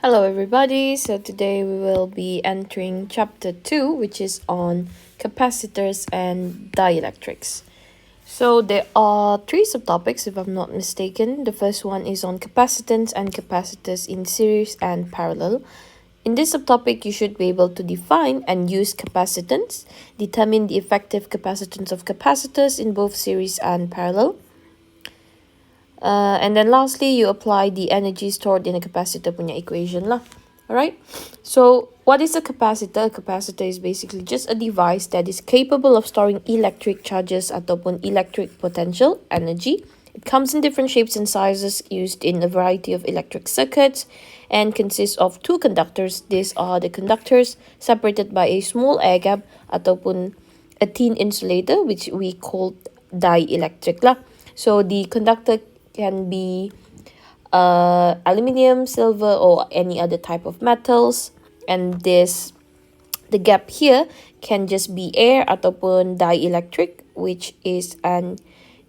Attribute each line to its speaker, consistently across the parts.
Speaker 1: Hello everybody, so today we will be entering chapter 2, which is on capacitors and dielectrics. So there are three subtopics if I'm not mistaken. The first one is on capacitance and capacitors in series and parallel. In this subtopic, you should be able to define and use capacitance, determine the effective capacitance of capacitors in both series and parallel. And then lastly, you apply the energy stored in a capacitor punya equation lah. Alright, so what is a capacitor? A capacitor is basically just a device that is capable of storing electric charges ataupun electric potential energy. It comes in different shapes and sizes, used in a variety of electric circuits, and consists of two conductors. These are the conductors separated by a small air gap ataupun a thin insulator, which we call dielectric lah. So the conductor can be aluminium, silver, or any other type of metals, and the gap here can just be air ataupun dielectric, which is an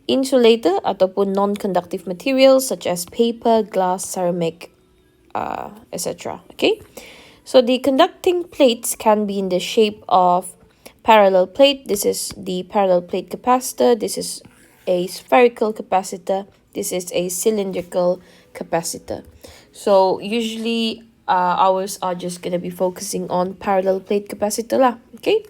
Speaker 1: insulator ataupun non-conductive materials such as paper, glass, ceramic, etc. Okay, so the conducting plates can be in the shape of parallel plate. This is the parallel plate capacitor. This is a spherical capacitor. This is a cylindrical capacitor. So usually ours are just going to be focusing on parallel plate capacitor lah. Okay.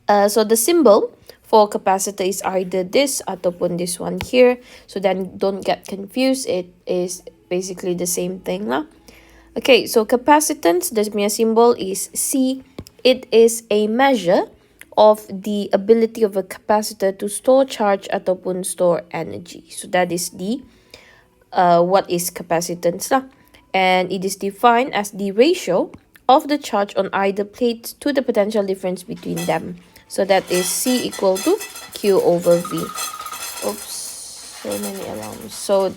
Speaker 1: So the symbol for capacitor is either this ataupun this one here. So then don't get confused. It is basically the same thing lah. Okay, so capacitance, the symbol is C. It is a measure of the ability of a capacitor to store charge ataupun store energy. So that is the what is capacitance lah. And it is defined as the ratio of the charge on either plate to the potential difference between them. So that is C equal to Q over V. Oops, so many alarms. So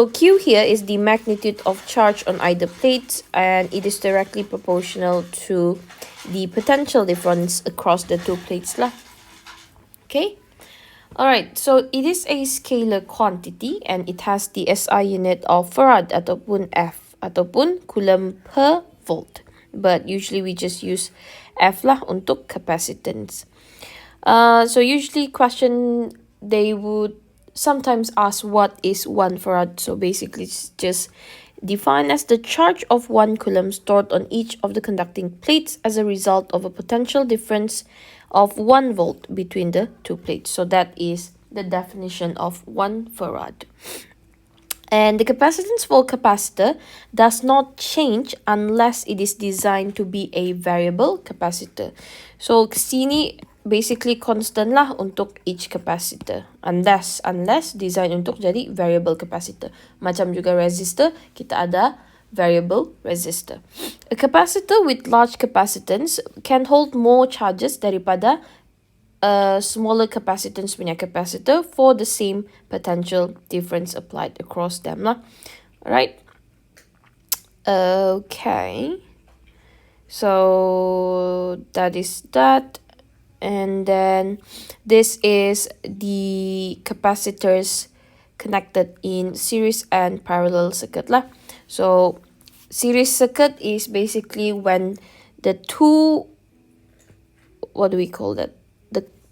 Speaker 1: Q here is the magnitude of charge on either plate, and it is directly proportional to the potential difference across the two plates lah. Okay. Alright, so it is a scalar quantity and it has the SI unit of farad ataupun F ataupun coulomb per volt. But usually we just use F lah untuk capacitance. So usually question they would sometimes ask what is 1 farad. So basically it's just defined as the charge of 1 coulomb stored on each of the conducting plates as a result of a potential difference of 1 volt between the two plates. So that is the definition of 1 farad. And the capacitance for capacitor does not change unless it is designed to be a variable capacitor. So sini basically constant lah untuk each capacitor. Unless design untuk jadi variable capacitor. Macam juga resistor, kita ada variable resistor. A capacitor with large capacitance can hold more charges daripada a smaller capacitance punya capacitor for the same potential difference applied across them lah. Alright. Okay. So that is that. And then this is the capacitors connected in series and parallel circuit lah. So series circuit is basically when the two, what do we call that?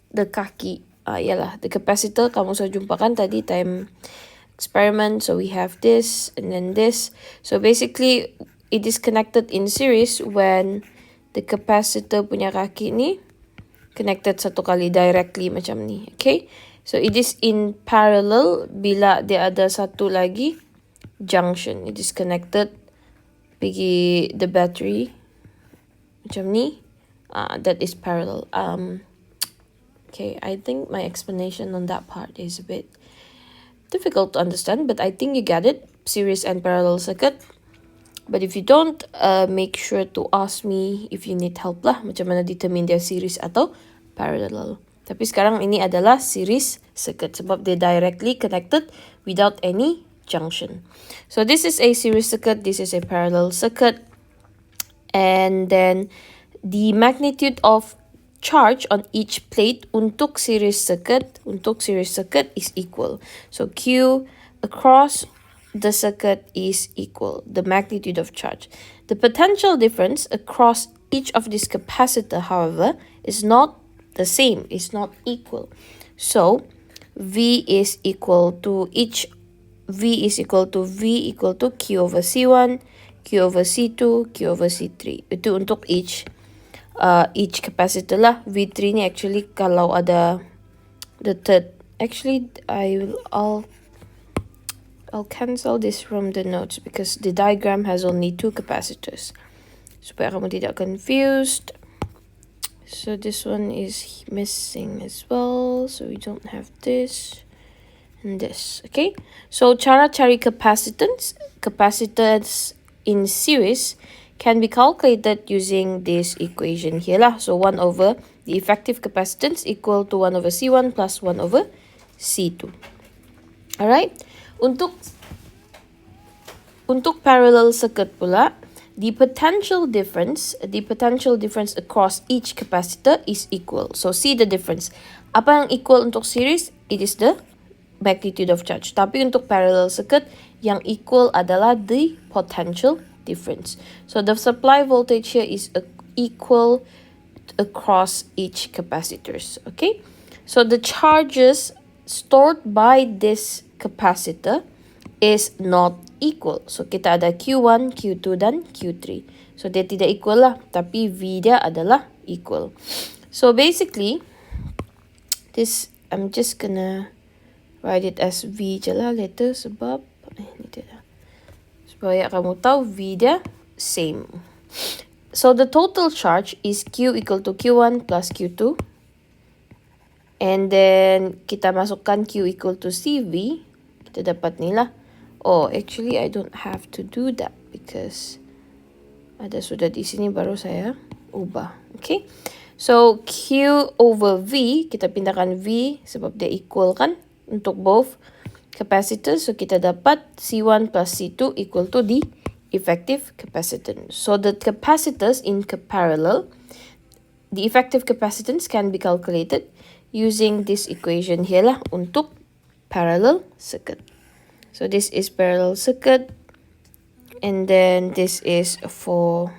Speaker 1: The kaki, the capacitor kamu sudah jumpa kan tadi time experiment. So we have this and then this. So basically it is connected in series when the capacitor punya kaki ni connected satu kali directly macam ni. Okay, so it is in parallel bila dia ada satu lagi junction. It is connected pergi the battery macam ni. That is parallel. Okay, I think my explanation on that part is a bit difficult to understand, but I think you get it. Series and parallel circuit. But if you don't, make sure to ask me if you need help lah. Macam mana determine dia series atau parallel. Tapi sekarang ini adalah series circuit sebab dia directly connected without any junction. So this is a series circuit, this is a parallel circuit. And then the magnitude of charge on each plate untuk series circuit is equal. So Q across the circuit is equal, the magnitude of charge. The potential difference across each of these capacitor, however, is not the same, it's not equal. So V is equal to V equal to Q over C1, Q over C2, Q over C3. Itu untuk each capacitor lah. V3 ni actually kalau ada the third, actually I'll cancel this from the notes because the diagram has only 2 capacitors. Supaya kamu tidak confused. So this one is missing as well. So we don't have this and this. Okay. So cara cari capacitance in series can be calculated using this equation here lah. So 1 over the effective capacitance equal to 1 over C1 plus 1 over C2. Alright. Untuk parallel circuit pula, the potential difference across each capacitor is equal. So see the difference. Apa yang equal untuk series? It is the magnitude of charge. Tapi untuk parallel circuit, yang equal adalah the potential difference. So the supply voltage here is equal across each capacitors. Okay. So the charges stored by this capacitor is not equal. So kita ada Q1, Q2 dan Q3. So dia tidak equal lah, tapi V dia adalah equal. So basically this, I'm just gonna write it as V je lah later sebab ni dia dah. Supaya kamu tahu V dia same. So the total charge is Q equal to Q1 plus Q2. And then kita masukkan Q equal to CV. Kita dapat ni lah. Oh, actually I don't have to do that because ada sudah di sini baru saya ubah. Okay. So Q over V, kita pindahkan V sebab dia equal kan untuk both capacitors. So kita dapat C1 plus C2 equal to the effective capacitance. So the capacitors in parallel, the effective capacitance can be calculated using this equation here lah untuk parallel circuit. So this is parallel circuit, and then this is for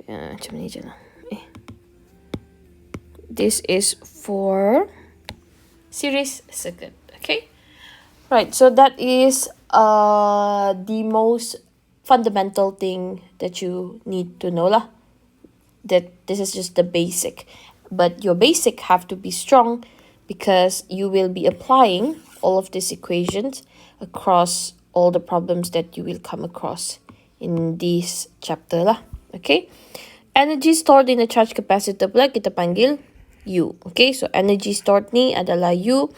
Speaker 1: macam ni je lah. This is for series circuit. Okay, right. So that is the most fundamental thing that you need to know lah. That this is just the basic, but your basic have to be strong because you will be applying all of these equations across all the problems that you will come across in this chapter lah. Okay, energy stored in a charge capacitor pula kita panggil U. Okay, so energy stored ni adalah U.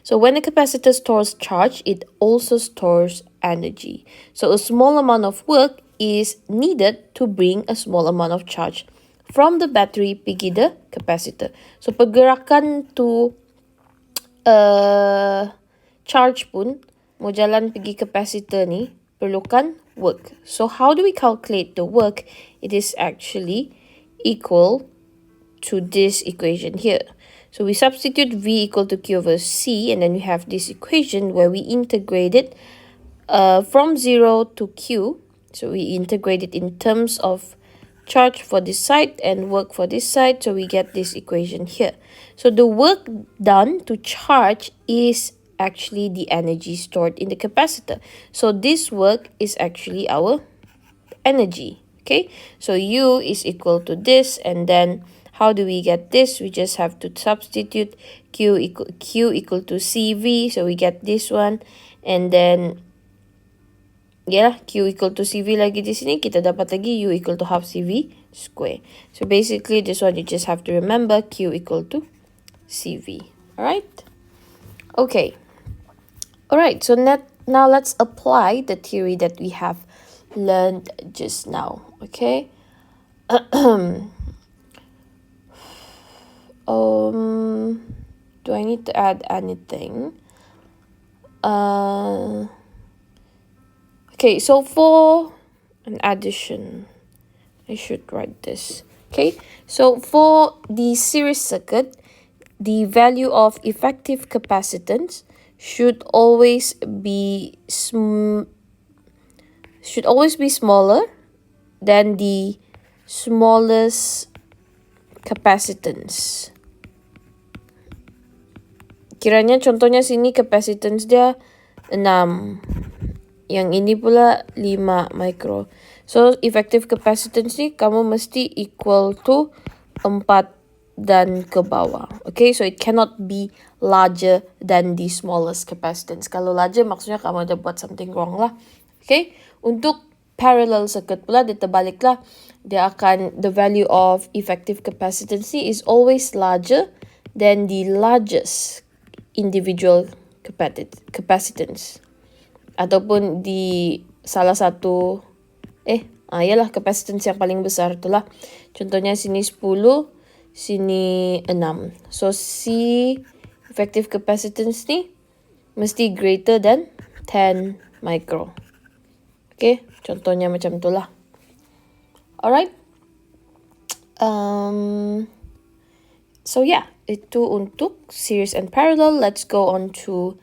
Speaker 1: So when a capacitor stores charge, it also stores energy. So a small amount of work is needed to bring a small amount of charge from the battery pergi the capacitor. So pergerakan to charge pun mau jalan pergi capacitor ni perlukan work. So how do we calculate the work? It is actually equal to this equation here. So we substitute V equal to Q over C, and then we have this equation where we integrate it from 0 to Q. So we integrate it in terms of charge for this side and work for this side. So we get this equation here. So the work done to charge is actually the energy stored in the capacitor. So this work is actually our energy. Okay, so U is equal to this, and then how do we get this? We just have to substitute Q equal to CV. So we get this one, and then yeah, Q equal to CV lagi di sini, kita dapat lagi U equal to half CV square. So basically this one you just have to remember Q equal to CV. Alright? Okay. Alright, so now let's apply the theory that we have learned just now. Okay? Do I need to add anything? Okay, so for an addition, I should write this. Okay, so for the series circuit, the value of effective capacitance should always be smaller than the smallest capacitance. Kiranya contohnya sini capacitance dia 6. Yang ini pula 5 micro. So effective capacitance ni kamu mesti equal to 4 dan ke bawah. Okay, so it cannot be larger than the smallest capacitance. Kalau larger maksudnya kamu ada buat something wrong lah. Okay, untuk parallel circuit pula dia terbalik lah. Dia akan, the value of effective capacitance ni is always larger than the largest individual capacitance. Ataupun di salah satu yalah capacitance yang paling besar itulah. Contohnya sini 10, sini 6. So C effective capacitance ni mesti greater than 10 micro. Okay, contohnya macam itulah. Alright. So yeah, itu untuk series and parallel. Let's go on to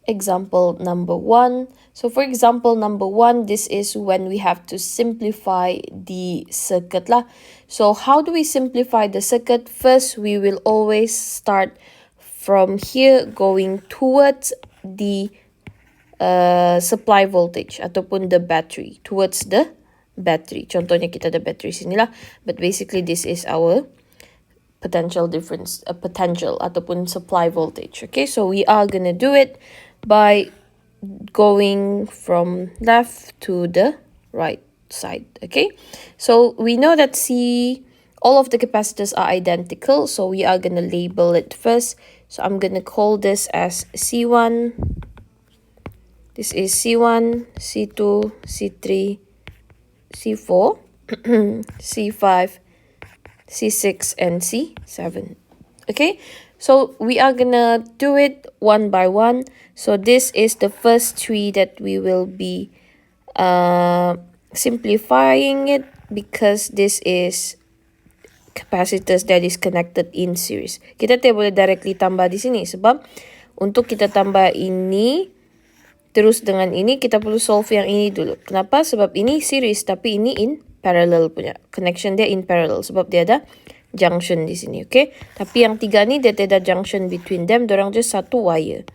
Speaker 1: example number 1. So for example number 1, this is when we have to simplify the circuit lah. So how do we simplify the circuit? First, we will always start from here going towards the supply voltage ataupun the battery, towards the battery. Contohnya kita ada battery sini lah. But basically this is our potential difference, a potential ataupun supply voltage. Okay, so we are gonna do it by going from left to the right side. Okay, so we know that all of the capacitors are identical, so we are gonna label it first. So I'm gonna call this as C1. This is C1, C2, C3, C4, C5, C6, and C7. Okay, so we are gonna do it one by one. So this is the first tree that we will be simplifying it, because this is capacitors that is connected in series. Kita tidak boleh directly tambah di sini, sebab untuk kita tambah ini terus dengan ini, kita perlu solve yang ini dulu. Kenapa? Sebab ini series tapi ini in parallel punya. Connection dia in parallel sebab dia ada junction di sini, okay? Tapi yang tiga ni dia tidak ada junction between them, dorang just satu wire.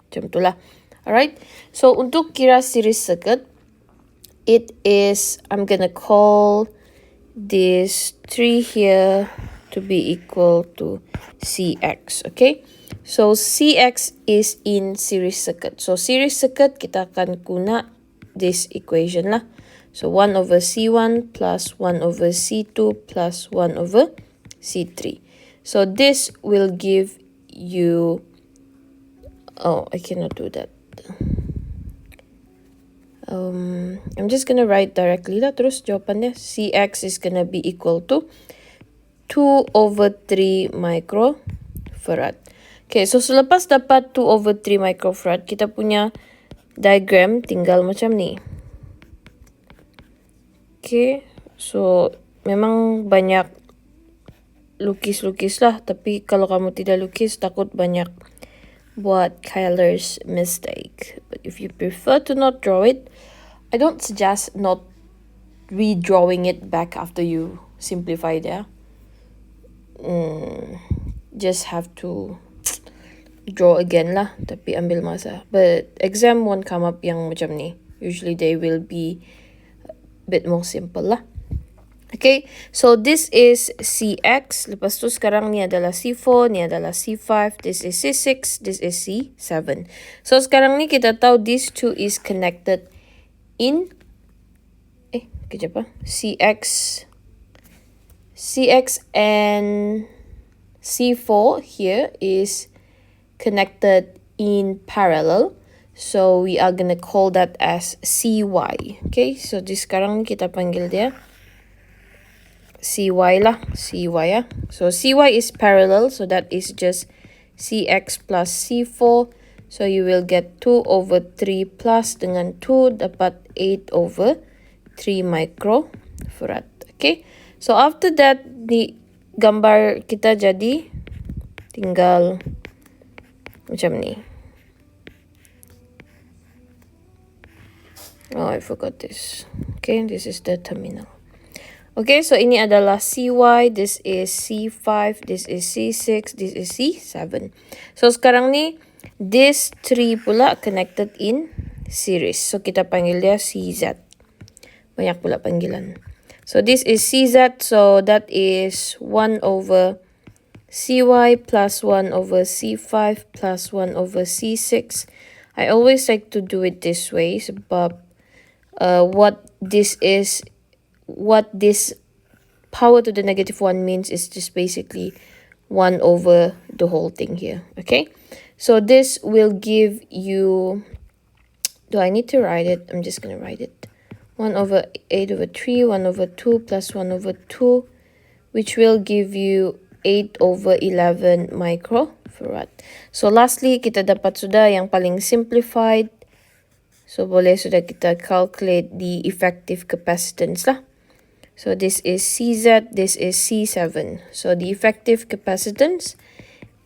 Speaker 1: Macam itulah. Alright. So untuk kira series circuit, it is, I'm gonna call this 3 here to be equal to CX, okay? So CX is in series circuit. So series circuit kita akan guna this equation lah. So 1 over C1 plus 1 over C2 plus 1 over C3. So this will give you, I cannot do that. I'm just gonna write directly lah terus jawapannya. CX is gonna be equal to 2 over 3 microfarad. Okay, so selepas dapat 2 over 3 microfarad, kita punya diagram tinggal macam ni. Okay, so memang banyak lukis-lukis lah. Tapi kalau kamu tidak lukis, takut banyak buat Kyler's mistake. But if you prefer to not draw it, I don't suggest not redrawing it back after you simplify there. Just have to draw again lah, tapi ambil masa. But exam won't come up yang macam ni. Usually they will be a bit more simple lah. Okay, so this is CX. Lepas tu sekarang ni adalah C4, ni adalah C5, this is C6, this is C7. So sekarang ni kita tahu these two is connected in CX and C4 here is connected in parallel. So we are gonna call that as CY. Okay, so di sekarang kita panggil dia CY lah, CY ya. So CY is parallel, so that is just CX plus C4. So you will get 2 over 3 plus dengan 2 dapat 8 over 3 microfarad. Okay, so after that di gambar kita jadi tinggal macam ni. Oh, I forgot this. Okay, this is the terminal. Okay, so ini adalah CY, this is C5, this is C6, this is C7. So sekarang ni, this 3 pula connected in series. So kita panggil dia CZ. Banyak pula panggilan. So this is CZ, so that is 1 over CY plus 1 over C5 plus 1 over C6. I always like to do it this way sebab what this power to the -1 means is just basically 1 over the whole thing here. Okay, so this will give you, do I need to write it? I'm just gonna write it. 1 over 8 over 3, 1 over 2 plus 1 over 2, which will give you 8 over 11 microfarad. So lastly, kita dapat sudah yang paling simplified. So boleh sudah kita calculate the effective capacitance lah. So this is CZ, this is C7. So the effective capacitance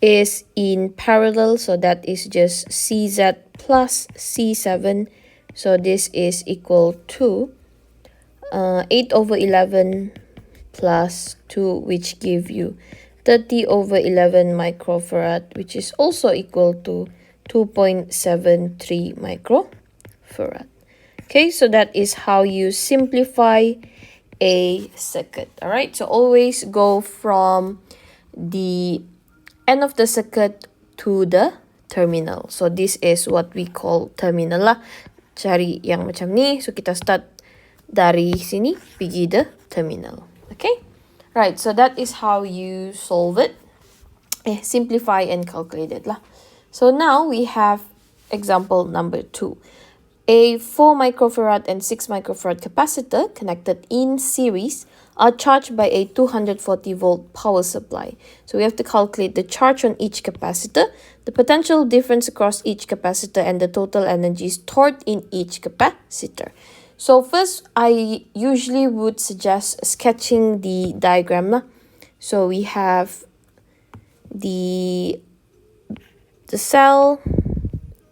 Speaker 1: is in parallel, so that is just CZ plus C7. So this is equal to 8 over 11 plus 2, which give you 30 over 11 microfarad, which is also equal to 2.73 microfarad. Okay, so that is how you simplify a circuit. All right, so always go from the end of the circuit to the terminal. So this is what we call terminal lah. Cari yang macam ni. So kita start dari sini pergi the terminal. Okay, right, so that is how you solve it. Simplify and calculate it lah. So now we have example number 2. A 4 microfarad and 6 microfarad capacitor connected in series are charged by a 240 volt power supply. So we have to calculate the charge on each capacitor, the potential difference across each capacitor, and the total energy stored in each capacitor. So first, I usually would suggest sketching the diagram lah. So we have the cell,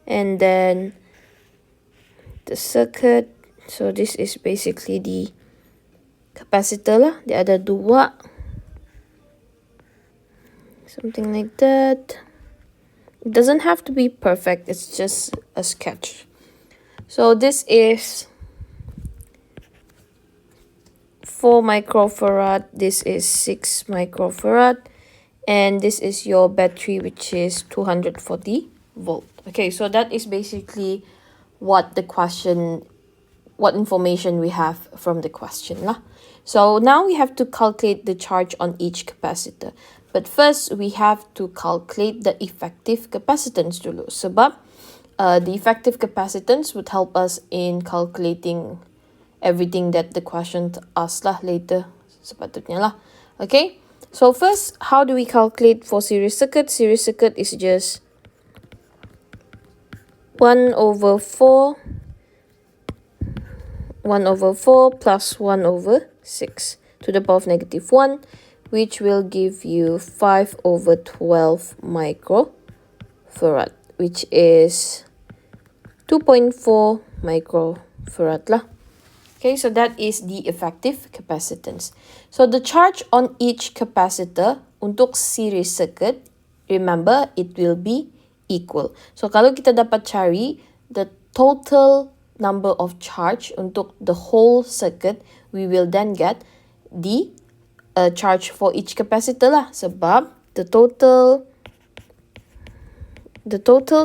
Speaker 1: and then the circuit. So this is basically the capacitor lah. Dia ada 2. Something like that. It doesn't have to be perfect. It's just a sketch. So this is 4 microfarad. This is 6 microfarad. And this is your battery, which is 240 volt. Okay, so that is basically what information we have from the question lah. So now we have to calculate the charge on each capacitor. But first, we have to calculate the effective capacitance dulu. Sebab the effective capacitance would help us in calculating everything that the question asks lah later. Sepatutnya lah. Okay, so first, how do we calculate for series circuit? Series circuit is just 1 over 4 plus 1 over 6 to the power of -1, which will give you 5 over 12 microfarad, which is 2.4 microfarad lah. Okay, so that is the effective capacitance. So the charge on each capacitor untuk series circuit, remember, it will be equal. So kalau kita dapat cari the total number of charge untuk the whole circuit, we will then get the charge for each capacitor lah. Sebab the total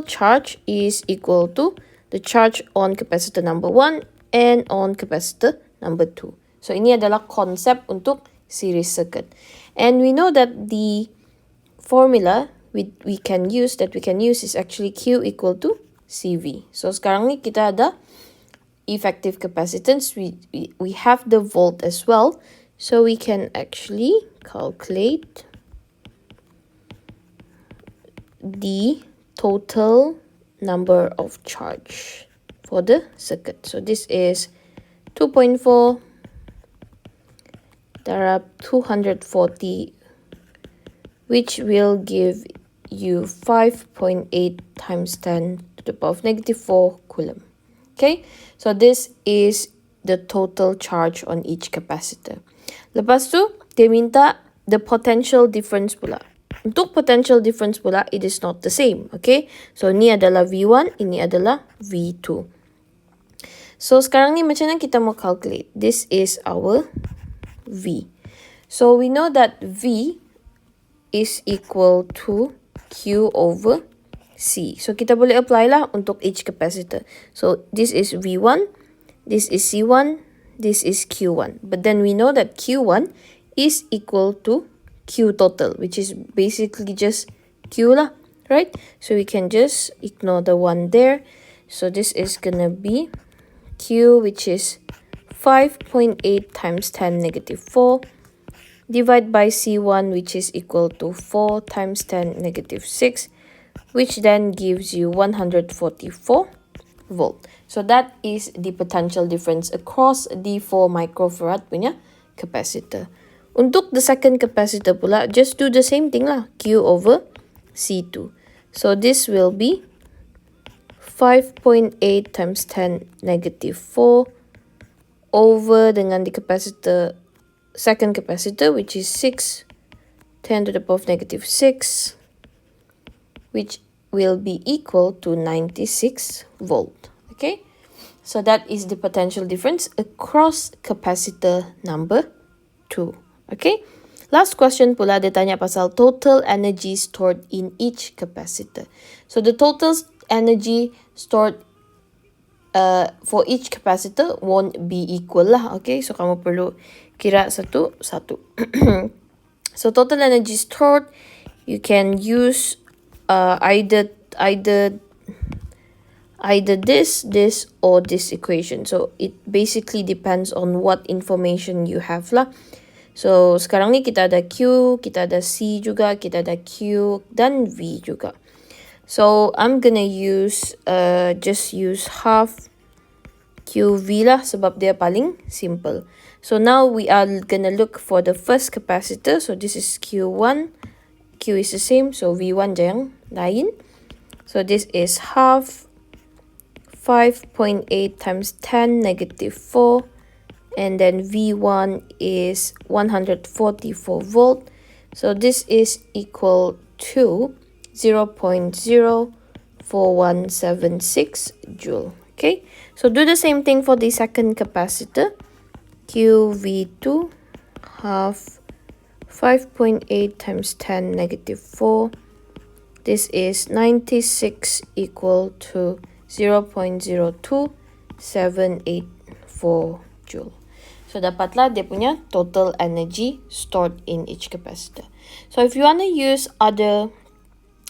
Speaker 1: charge is equal to the charge on capacitor number 1 and on capacitor number 2. So ini adalah konsep untuk series circuit. And we know that the formula we can use is actually Q equal to CV. So sekarang ni kita ada effective capacitance. We have the volt as well. So we can actually calculate the total number of charge for the circuit. So this is 2.4 darab 240, which will give you 5.8 times 10 to the power of -4 coulomb. Okay, so this is the total charge on each capacitor. Lepas tu, dia minta the potential difference pula. Untuk potential difference pula, it is not the same. Okay, so ni adalah V1, ini adalah V2. So sekarang ni macam mana kita mau calculate? This is our V. So we know that V is equal to Q over C. So kita boleh apply lah untuk each capacitor. So this is V1, this is C1, this is Q1. But then we know that Q1 is equal to Q total, which is basically just Q lah, right? So we can just ignore the one there. So this is gonna be Q, which is 5.8 times 10 negative 4, divide by C1, which is equal to 4 times 10 negative 6, which then gives you 144 volt. So that is the potential difference across the 4 microfarad punya capacitor. Untuk the second capacitor pula, just do the same thing lah, Q over C2. So this will be 5.8 times 10 negative 4 over dengan the capacitor, second capacitor, which is 6, 10 to the power of negative 6, which will be equal to 96 volt. Okay, so that is the potential difference across capacitor number 2. Okay, last question pula dia tanya pasal total energy stored in each capacitor. So the total energy stored for each capacitor won't be equal lah. Okay, so kamu perlu kira satu-satu. So total energy stored, you can use either this or this equation. So it basically depends on what information you have lah. So sekarang ni kita ada Q, kita ada C juga, kita ada Q dan V juga. So I'm gonna use just use half QV lah sebab dia paling simple. So now we are gonna look for the first capacitor. So this is Q1. Q is the same, so V1 je yang lain. So this is half 5.8 times 10 negative 4, and then V1 is 144 volt. So this is equal to 0.04176 joule. Okay, so do the same thing for the second capacitor. QV2 half 5.8 times 10 negative 4. This is 96 equal to 0.02784 joule. So dapatlah dia punya total energy stored in each capacitor. So if you want to use other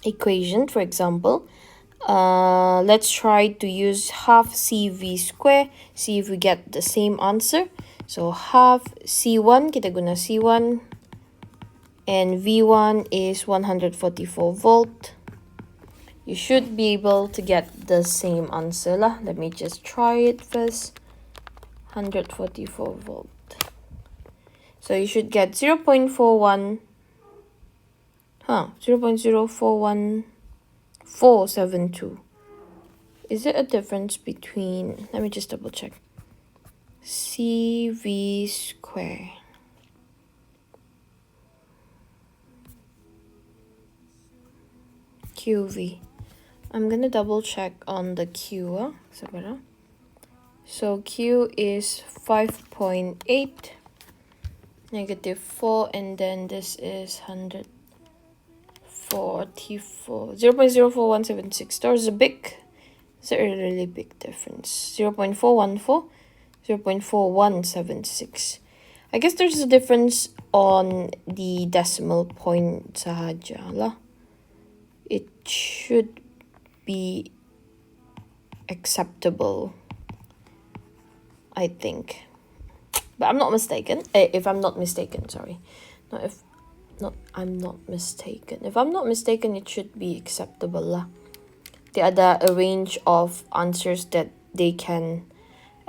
Speaker 1: equation, for example, let's try to use half CV square, see if we get the same answer. So half C1, kita guna C1, and V1 is 144 volt. You should be able to get the same answer lah. Let me just try it first. 144 volt. So you should get 0.41472. Is there a difference between, let me just double check. CV square. QV. I'm gonna double check on the Q. So Q is 5.8 negative 4, and then this is 144 0.04176. There's a really big difference. 0.414, 0.4176. I guess there's a difference on the decimal point sahaja lah. It should be acceptable, I think, but I'm not mistaken. If I'm not mistaken, sorry, if I'm not mistaken, it should be acceptable lah. There are a range of answers that they can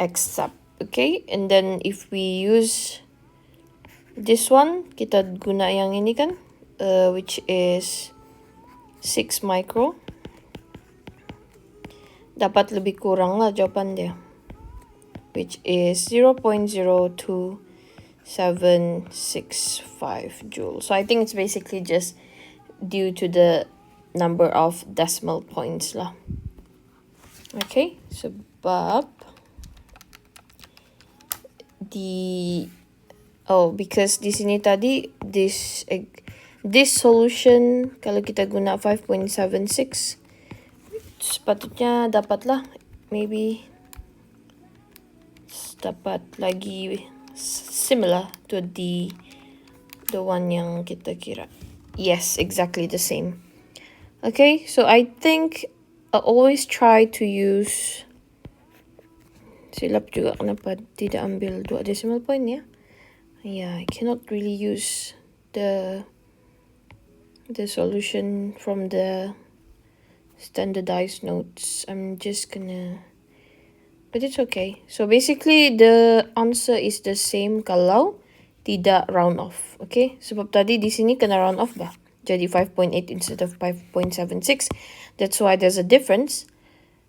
Speaker 1: accept. Okay, and then if we use this one, kita guna yang ini kan, which is 6 micro. dapat lebih kurang lah jawapan dia, which is 0.02765 joules. So I think it's basically just due to the number of decimal points lah. Okay, sebab because di sini tadi this solution kalau kita guna 5.76 sepatutnya dapatlah maybe dapat lagi similar to the one yang kita kira. Yes, exactly the same. Okay, so I think I always try to use, silap juga kenapa tidak ambil 2 decimal point ya. Yeah, I cannot really use the solution from the standardized notes. I'm just gonna, but it's okay. So basically the answer is the same kalau tidak round off. Okay, sebab tadi di sini kena round off bah. Jadi 5.8 instead of 5.76. That's why there's a difference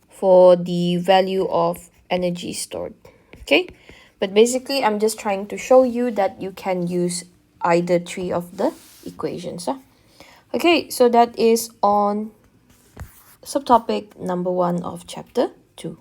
Speaker 1: for the value of energy stored. Okay, but basically I'm just trying to show you that you can use either 3 of the equations. Okay, so that is on subtopic number 1 of chapter 2.